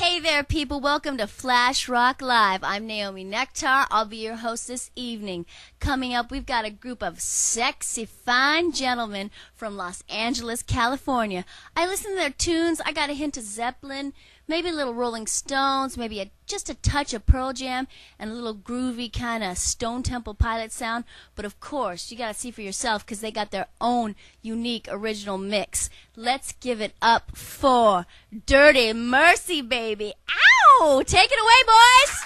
Hey there, people. Welcome to Flash Rock Live. I'm Naomi Nectar. I'll be your host this evening. Coming up, we've got a group of sexy, fine gentlemen from Los Angeles, California. I listen to their tunes. I got a hint of Zeppelin, maybe a little Rolling Stones, maybe just a touch of Pearl Jam, and a little groovy kind of Stone Temple Pilot sound. But of course, you got to see for yourself because they got their own unique original mix. Let's give it up for Dirty Mercy, baby. Ow! Take it away, boys!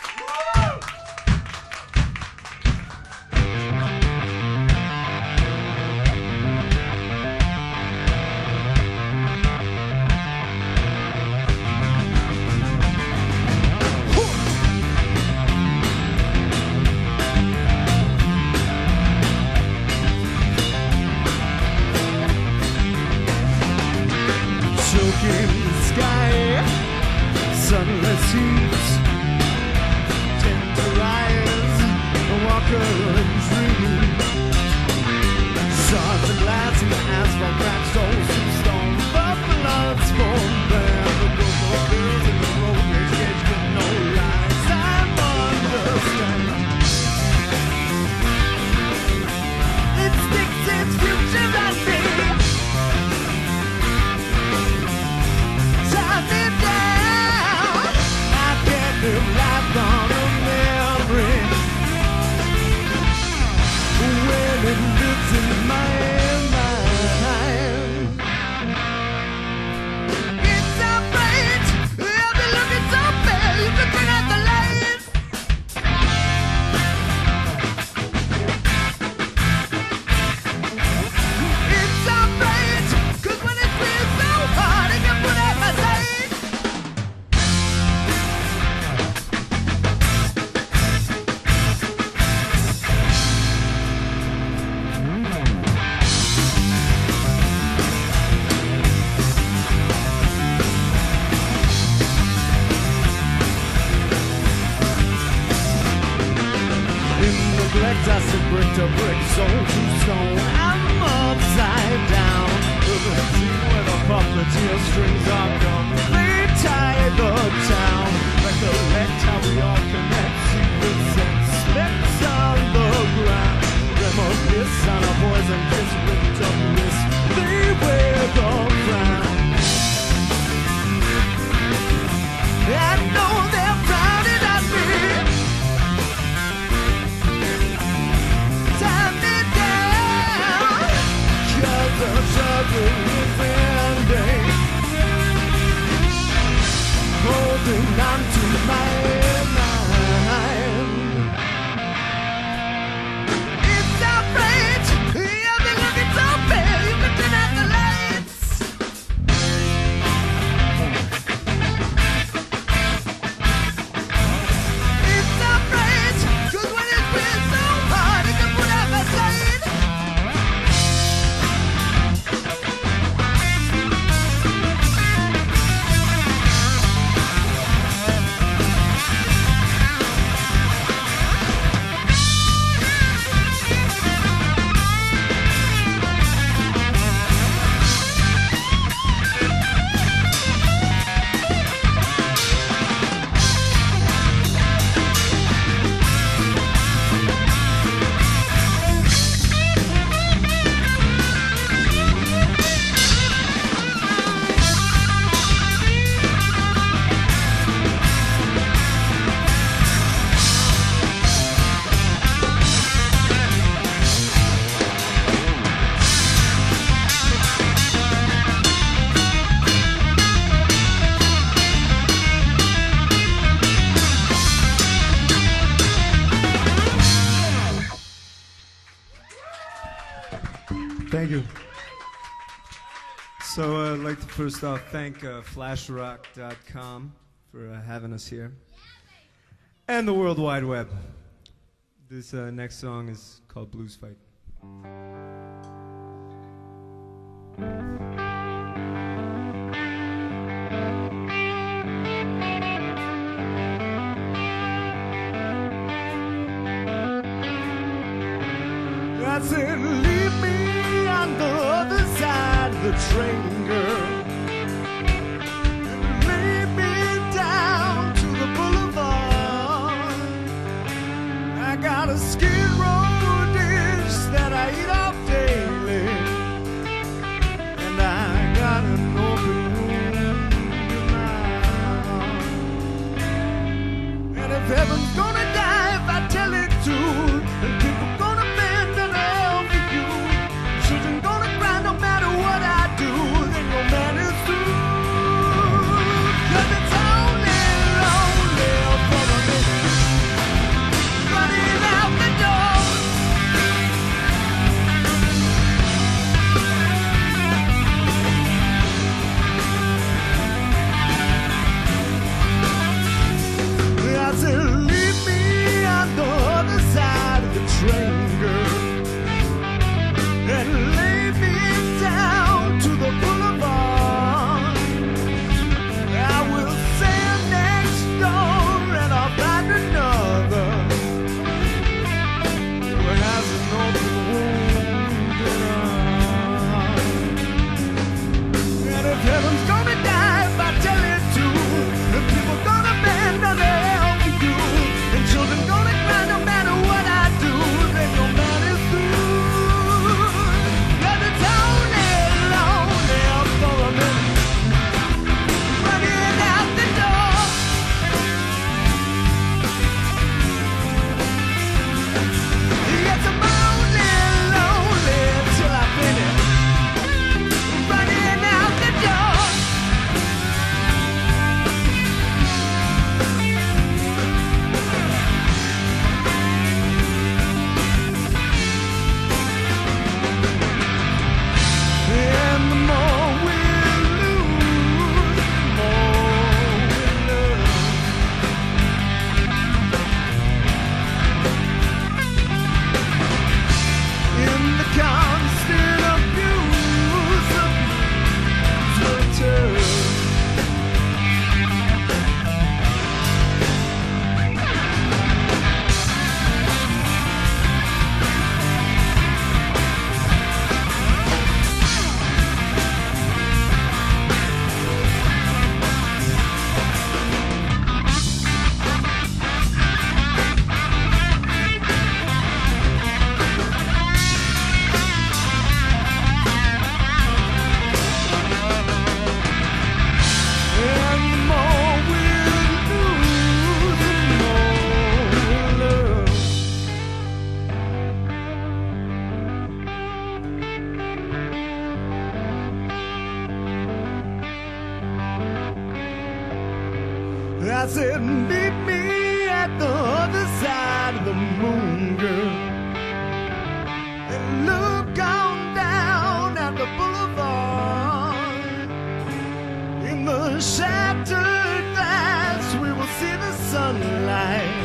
Choking the sky, sunless heat, temporaries, walker and dream. Saw the glass in the asphalt, cracked stones from stone, buffaloes from there. The go-go girls in the road rage get no lies. I understand. It sticks its future at me. Life on a memory when it lives in my mind. It's so bright, I'll be looking so bad. You can turn out the lights. It's so bright, 'cause when it feels so hard, I can put out my sight. I said brick to brick, stone to stone. I'm upside down. With a scene where the puppeteer strings are gone. They tie the town. Recollect how we all connect. Secrets and specks on the ground. Reminisce on our boys and kids with up wrists. They wear the crown. I know they're frowning at me. The struggle is ending. Holding on to my mind. It's outrage. I've been looking so bad. You can turn out the lights. It's outrage. 'Cause when it's been so hard, it can put out my sight. Thank you. So I'd like to first off thank flashrock.com for having us here. And the World Wide Web. This next song is called Blues Fight. I said, leave me on the other side of the train, girl, and lay me down. got a skid row dish that I eat off daily, and I got an open wound in my heart. And if heaven's gonna die if I tell it to, and people gonna bend and hell for you, children gonna cry no matter what I do, then your man is through. 'Cause it's only lonely for a minute, running out the door. I said, leave me on the other side of the train, girl, and lay me down to the boulevard. I will sail next door and I'll find another who has an open wound in her heart. And if heaven's gonna die if I tell it to, if people gonna bend on their help for you, and children gonna cry no matter what I do, then your man is through. 'Cause it's only lonely for a minute, running out the door. Yes, I'm only lonely till I finish, running out the door. And the more we lose, the more we love. In the constant abuse of torture. And the more we lose, the more we love. I said, meet me at the other side of the moon, girl, and look on down at the boulevard. In the shattered glass, we will see the sunlight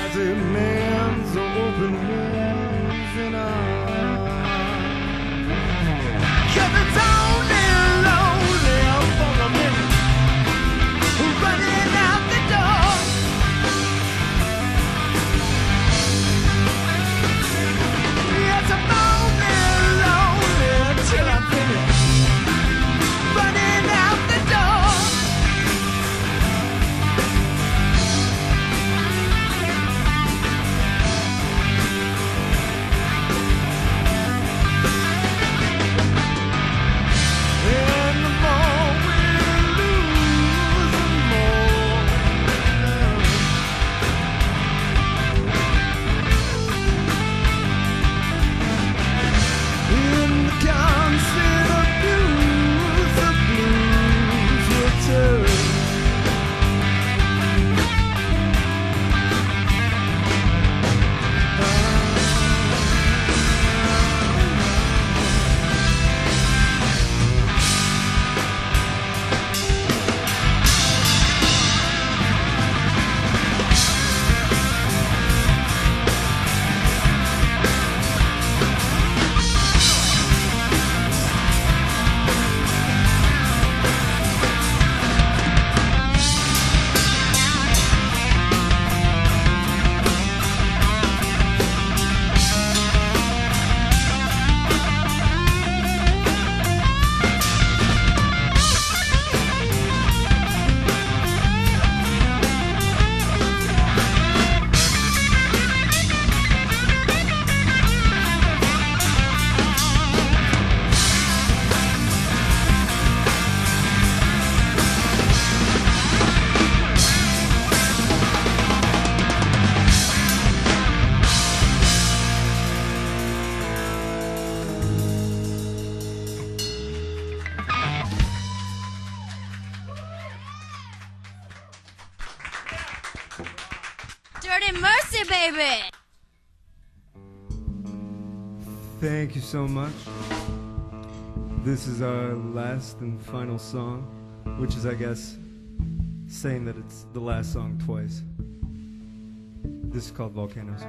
as it mends open wounds in our heart. 'Cause it's only lonely for a minute, running out the door. Yes, I'm only lonely till I finish, running out the door. mercy, baby. Thank you so much. This is our last and final song, which is, I guess, saying that it's the last song twice. This is called Volcanoes.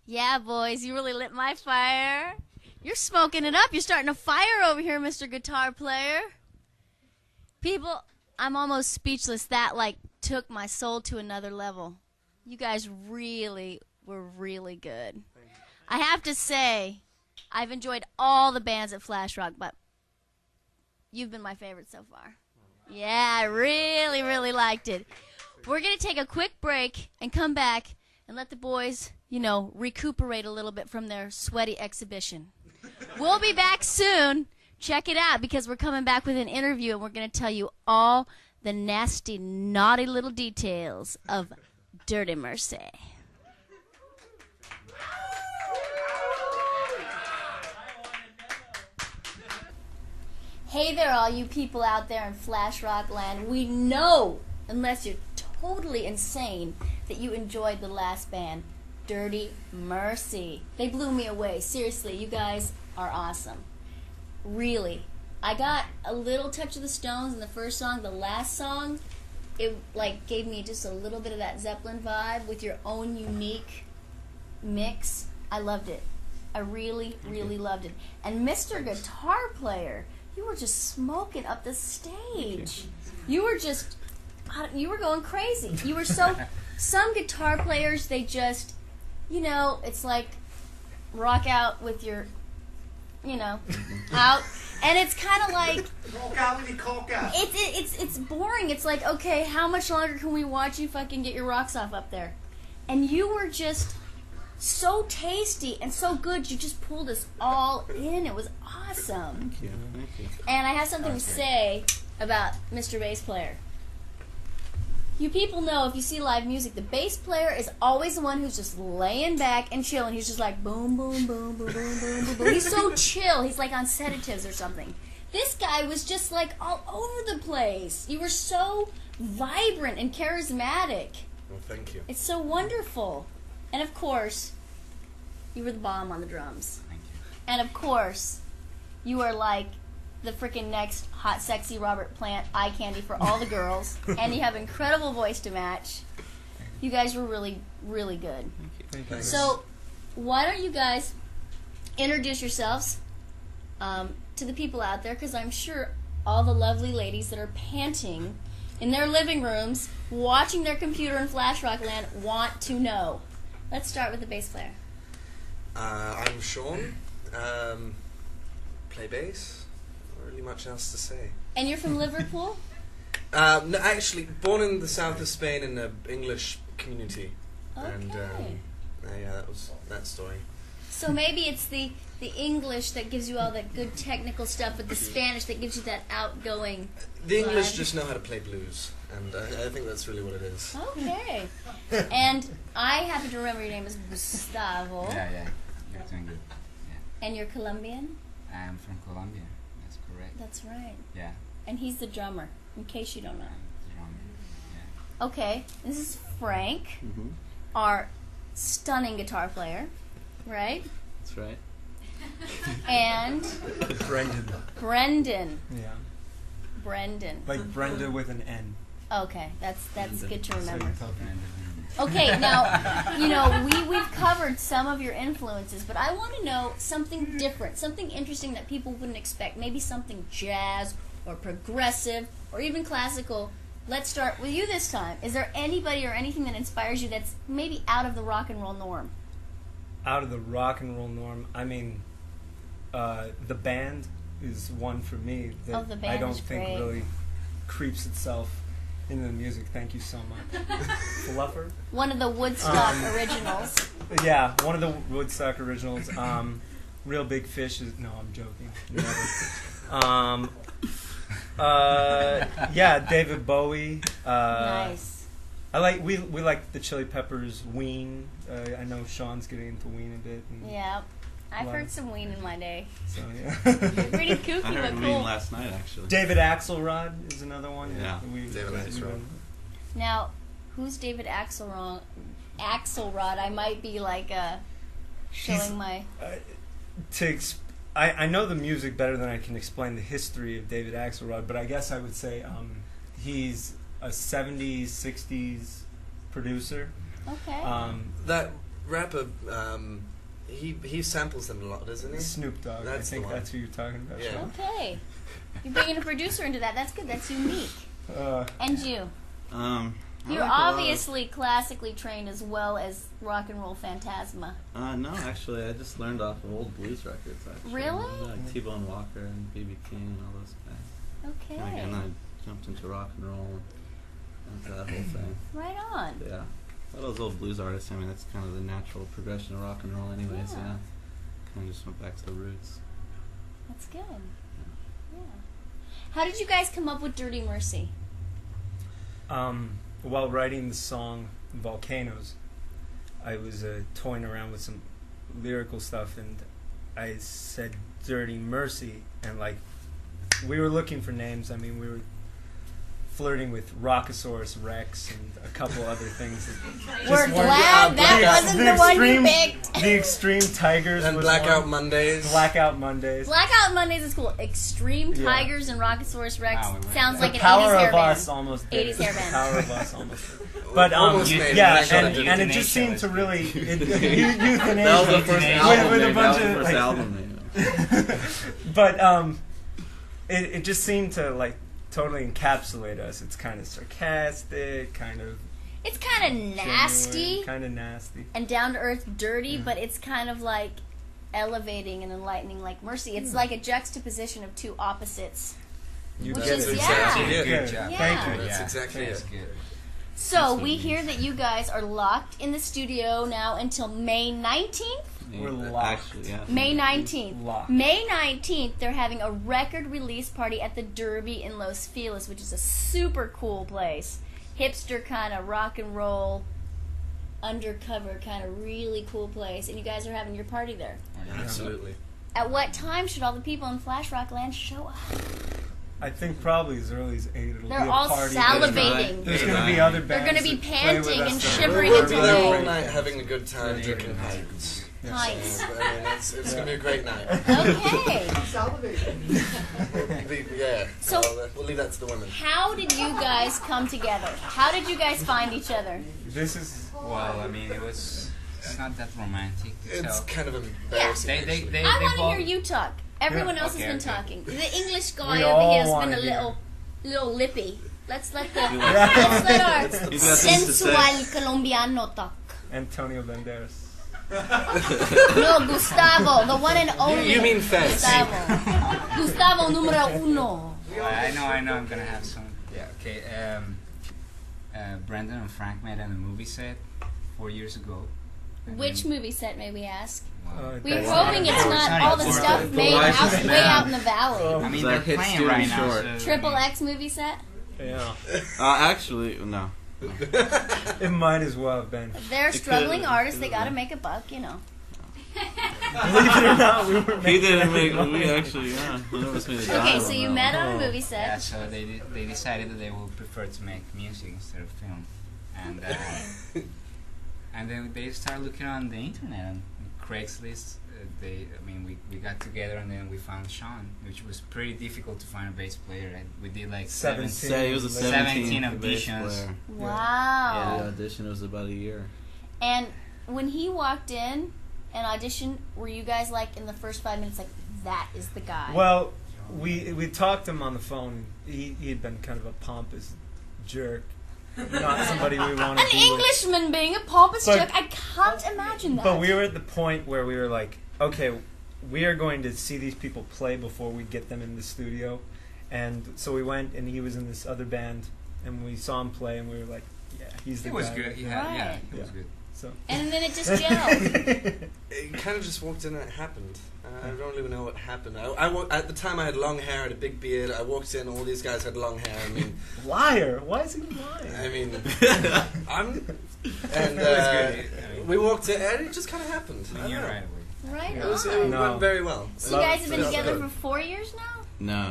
Yeah, boys, you really lit my fire. You're smoking it up. You're starting a fire over here, Mr. Guitar Player. People, I'm almost speechless. That, like, took my soul to another level. You guys really were really good. I have to say, I've enjoyed all the bands at Flashrock, but you've been my favorite so far. Yeah, I really, really liked it. We're going to take a quick break and come back and let the boys, you know, recuperate a little bit from their sweaty exhibition. We'll be back soon. Check it out, because we're coming back with an interview, and we're going to tell you all the nasty, naughty little details of Dirty Mercy. Hey there, all you people out there in Flash Rock Land. We know, unless you're totally insane, that you enjoyed the last band, Dirty Mercy. They blew me away. Seriously, you guys are awesome. Really. I got a little touch of the Stones in the first song. The last song, it like gave me just a little bit of that Zeppelin vibe with your own unique mix. I loved it. I really, really loved it. And Mr. Guitar Player, you were just smoking up the stage. You were just, you were going crazy. You were so, some guitar players, they just, you know, it's like rock out with your, you know, out. And it's kind of like, it's boring. It's like, okay, how much longer can we watch you fucking get your rocks off up there? And you were just so tasty and so good. You just pulled us all in. It was awesome. Thank you. And I have something to say about Mr. Bass Player. You people know, if you see live music, the bass player is always the one who's just laying back and chilling. He's just like boom, boom, boom, boom, boom, boom, boom, boom. He's so chill. He's like on sedatives or something. This guy was just like all over the place. You were so vibrant and charismatic. Well, thank you. It's so wonderful. And of course, you were the bomb on the drums. Thank you. And of course, you are like the freaking next hot, sexy Robert Plant eye candy for all the girls. And you have incredible voice to match. You guys were really, really good. Thank you. So, why don't you guys introduce yourselves to the people out there, because I'm sure all the lovely ladies that are panting in their living rooms, watching their computer in Flash Rock Land, want to know. Let's start with the bass player. I'm Sean. Play bass. Not really much else to say. And you're from Liverpool? No, actually, born in the south of Spain in an English community. Okay. And yeah, that was that story. So maybe it's the English that gives you all that good technical stuff, but the Spanish that gives you that outgoing The English vibe. just know how to play blues, and I think that's really what it is. Okay. And I happen to remember your name is Gustavo. Yeah, you're doing good. Yeah. And you're Colombian? I'm from Colombia. That's correct. That's right. Yeah. And he's the drummer, in case you don't know. I'm wrong. Yeah. Okay, this is Frank, our stunning guitar player, right? That's right. And Brendan. Yeah. Brendan. Like Brenda with an N. Okay, that's good to remember. And, Okay, now, you know, we've covered some of your influences, but I want to know something different, something interesting that people wouldn't expect. Maybe something jazz or progressive or even classical. Let's start with you this time. Is there anybody or anything that inspires you that's maybe out of the rock and roll norm? Out of the rock and roll norm, I mean, the band is one for me Oh, that the I band don't is think great. really creeps itself into the music. Thank you so much. Fluffer? One of the Woodstock originals. Yeah, one of the Woodstock originals. Real Big Fish is... No, I'm joking. Never. Yeah, David Bowie. Nice. We like the Chili Peppers, Ween. I know Sean's getting into Ween a bit. And Yeah. I've Wow. heard some Ween in my day. So, yeah. Pretty kooky, I heard but Ween cool. last night, actually. David Axelrod is another one. Yeah. David Axelrod. Now, who's David Axelrod? I might be like showing my... I know the music better than I can explain the history of David Axelrod, but I guess I would say he's a 70s, 60s producer. Okay. That rapper, he samples them a lot, doesn't he? Snoop Dogg. That's I think the one. that's who you're talking about. Yeah. Sean. Okay. You're bringing a producer into that. That's good. That's unique. And you? I You're like a lot of- obviously classically trained as well as rock and roll phantasma. No, actually, I just learned off of old blues records. Actually. Really? Like T-Bone Walker and B.B. King and all those guys. Okay. And again, I jumped into rock and roll and into that whole thing. Right on. But yeah. All those old blues artists, I mean, that's kind of the natural progression of rock and roll anyways, Yeah. yeah. Kind of just went back to the roots. That's good. Yeah. How did you guys come up with Dirty Mercy? While writing the song Volcanoes, I was toying around with some lyrical stuff, and I said Dirty Mercy, and like we were looking for names. I mean, we were flirting with Rockosaurus Rex and a couple other things. That We're weren't- glad that wasn't the one you picked. The Extreme Tigers And was Blackout one. Mondays. Blackout Mondays. Blackout Mondays is cool. Extreme Yeah. Tigers and Rockosaurus Rex Wow, we went sounds there. like The an Power 80s hair of band. Us almost did 80s it. hair The band. Power of Us almost did it. But Almost made it. yeah, Blackout and it just Euthanasia seemed to was really That euthanasia was the first album with a name. bunch That was of the first like, album name. but it just seemed to like totally encapsulate us. It's kind of sarcastic, kind of It's kind of nasty kind of nasty. and down to earth, dirty, but it's kind of like elevating and enlightening, like Mercy. It's like a juxtaposition of two opposites. You Which get is- it. yeah. Good Good job. Yeah. Thank you. That's Yeah. exactly That's it. good. So we hear that you guys are locked in the studio now until May 19th. We're Yeah, locked. Actually, yeah. May 19th. Locked. May 19th, they're having a record release party at the Derby in Los Feliz, which is a super cool place. Hipster kind of rock and roll, undercover kind of really cool place. And you guys are having your party there. Absolutely. At what time should all the people in Flash Rock Land show up? I think probably as early as 8 it'll They're be a all party. salivating. There's going to be other bands. They're gonna be that play panting with us and that- shivering We'll until be there all they- night having a good time drinking pints. Pints. I mean, it's going to be a great night. Okay. Yeah. So- We'll leave that to the women. How did you guys come together? How did you guys find each other? This is Well, I mean, it's not that romantic. It's So kind of embarrassing. they actually. they I they want to both. hear you talk. Everyone Yeah. else Okay, has been okay. talking. The English guy We over all here has been wanna a hear. little lippy. Let's let our He's got things to sensual say. Colombiano talk. Antonio Banderas. No, Gustavo, the one and only. You mean Fez. Gustavo. Gustavo numero uno. I know. I'm gonna have some. Yeah. Okay. Brendan and Frank met on a movie set 4 years ago. And Which then- movie set may we ask? Well, We're That's hoping it's not all the important. stuff The made wife out, is way mad. out in the valley. I mean, That they're hit playing Stewie right now. Short. So, Triple X movie set? Yeah. Actually, no. It might as well have been. They're It struggling could- artists. it They could gotta have make a buck, you know. Believe it or not, we were He making didn't make. money. We actually, yeah. None of us made a dime Okay, on so you that met one. on a movie Yeah, set. so they decided that they would prefer to make music instead of film, and and then they started looking on the internet on Craigslist. We got together and then we found Sean, which was pretty difficult to find a bass player. Right? We did like 17. Say it was a 17 17 bass auditions. player. Wow. The audition was about a year. And when he walked in and auditioned, were you guys like in the first 5 minutes like, that is the guy? Well, we talked to him on the phone. He'd been kind of a pompous jerk. Not somebody we want to An be with. Englishman being a pompous But- jerk, I can't imagine that. But we were at the point where we were like, okay, we are going to see these people play before we get them in the studio. And so we went, and he was in this other band, and we saw him play, and we were like, yeah, he's the guy. It was good. Yeah, Right. it was good. So. And then it just gelled. It kind of just walked in and it happened. I don't even know what happened. At the time I had long hair, I had a big beard. I walked in, all these guys had long hair. I mean, Liar! Why is he lying? I mean, we walked in, and it just kind of happened. I don't Yeah, know. right away. Right It on. went very well. So you guys have been Felt together good. for 4 years now?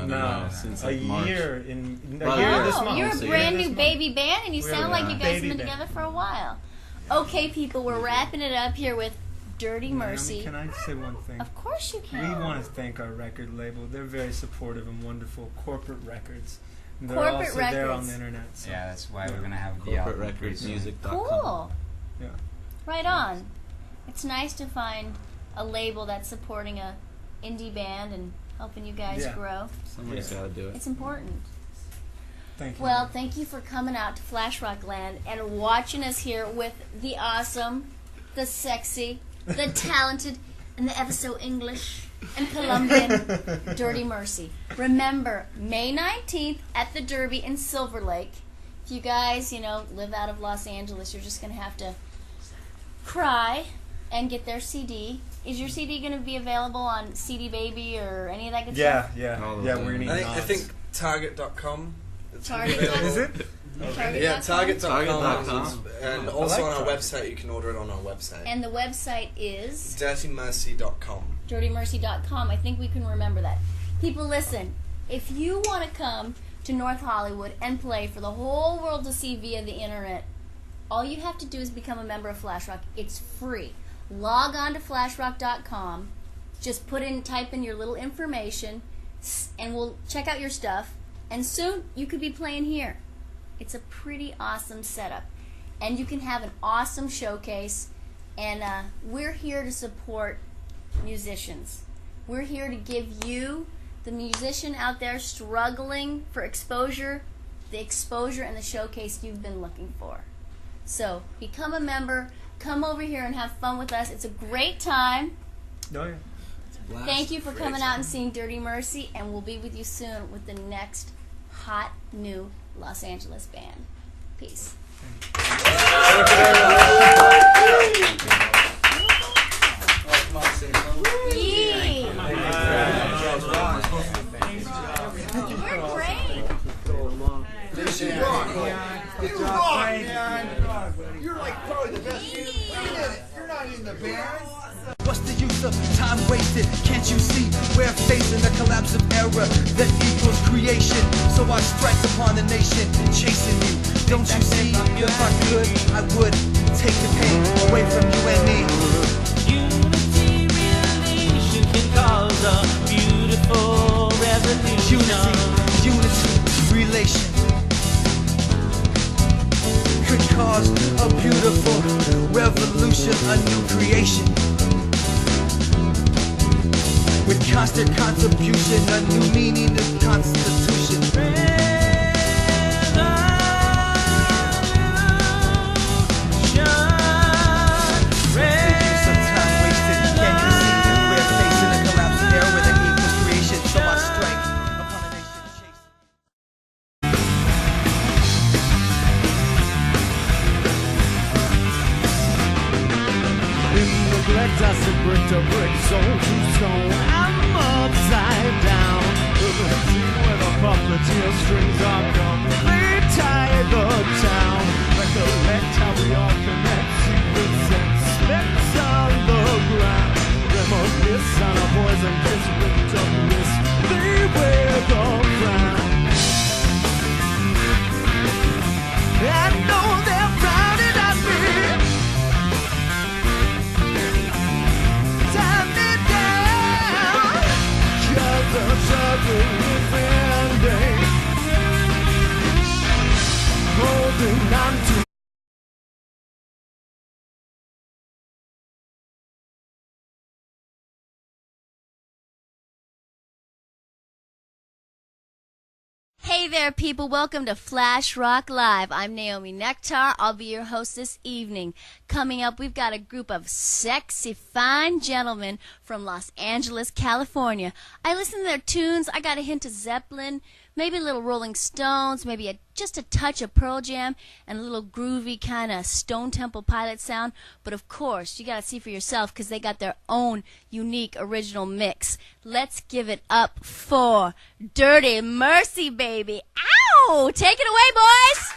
No, since like a March. year in Well, a year yeah. this Oh, month. you're a So brand this new month. baby band, and you We're sound a like you guys have baby been band. together for a while. Okay, people, we're wrapping it up here with Dirty Mercy. Can I say one thing? Of course you We can. want to thank our record label. They're very supportive and wonderful. Corporate Records. And they're Corporate also there on Records. the internet. So. Yeah, that's why we're gonna have the album pretty soon. CorporateRecordsMusic.com. Cool. Yeah. Right on. It's nice to find a label that's supporting a indie band and helping you guys Yeah. grow. Somebody's Yeah. got to do it. It's important. Thank you. Well, thank you for coming out to Flash Rock Land and watching us here with the awesome, the sexy, the talented, and the ever so English and Colombian Dirty Mercy. Remember, May 19th at the Derby in Silver Lake. If you guys, live out of Los Angeles, you're just going to have to cry and get their CD. Is your CD going to be available on CD Baby or any of that good yeah, stuff? yeah, All those yeah. things. We're gonna need I nods. think Target.com. It's Target. available. Is it? Target.com? Yeah, Target.com. Target.com. And I also like on our Target. website, you can order it on our website. And the website is DirtyMercy.com. dirtymercy.com. I think we can remember that. People, listen. If you want to come to North Hollywood and play for the whole world to see via the internet, all you have to do is become a member of Flash Rock. It's free. Log on to flashrock.com. Just type in your little information, and we'll check out your stuff. And soon you could be playing here. It's a pretty awesome setup. And you can have an awesome showcase. And we're here to support musicians. We're here to give you, the musician out there struggling for exposure, the exposure and the showcase you've been looking for. So become a member. Come over here and have fun with us. It's a great time. Oh, yeah. Thank you for coming out and seeing Dirty Mercy, and we'll be with you soon with the next hot new Los Angeles band. Peace. Yee! You're great. You're like probably the best. You're not in the band. What's the use of time wasted? Can't you see we're facing a collapse of era that equals creation? So I strike upon the nation, chasing you. Don't you see? If I could, I would take the pain away from you and me. Unity relation can cause a beautiful revolution. Unity, relation could cause a beautiful revolution, a new creation. With constant contribution, a new meaning of constitution. Some time wasted. Can you see we're facing a collapse of era with an equal creation? So I strike upon a nation chasing. In neglect, I sit brick to brick, soul to stone. I'm upside down. With a scene where the puppeteer strings are gone. They tie the town. Recollect how we all connect. Secrets and specks on the ground. Reminisce on a poison kiss with Douglas. They wear the crown. I know they're frowning at me. Tie me down, 'cause the struggle is ending. Holding on to Hey Hey there, people. Welcome to Flash Rock Live. I'm Naomi Nectar. I'll be your host this evening. Coming up, we've got a group of sexy, fine gentlemen from Los Angeles, California. I listen to their tunes. I got a hint of Zeppelin, maybe a little Rolling Stones, maybe just a touch of Pearl Jam, and a little groovy kind of Stone Temple Pilot sound. But of course, you got to see for yourself because they got their own unique original mix. Let's give it up for Dirty Mercy, baby. Ow! Take it away, boys!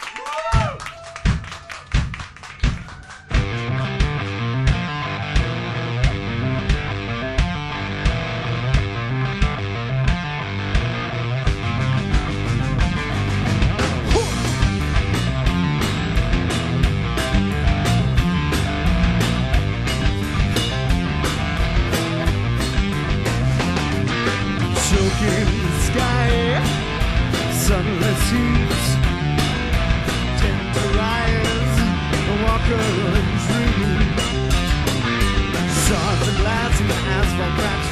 Choking the sky, sunless heat, temporaries, a walker and dream. Saw the lights in the asphalt cracks.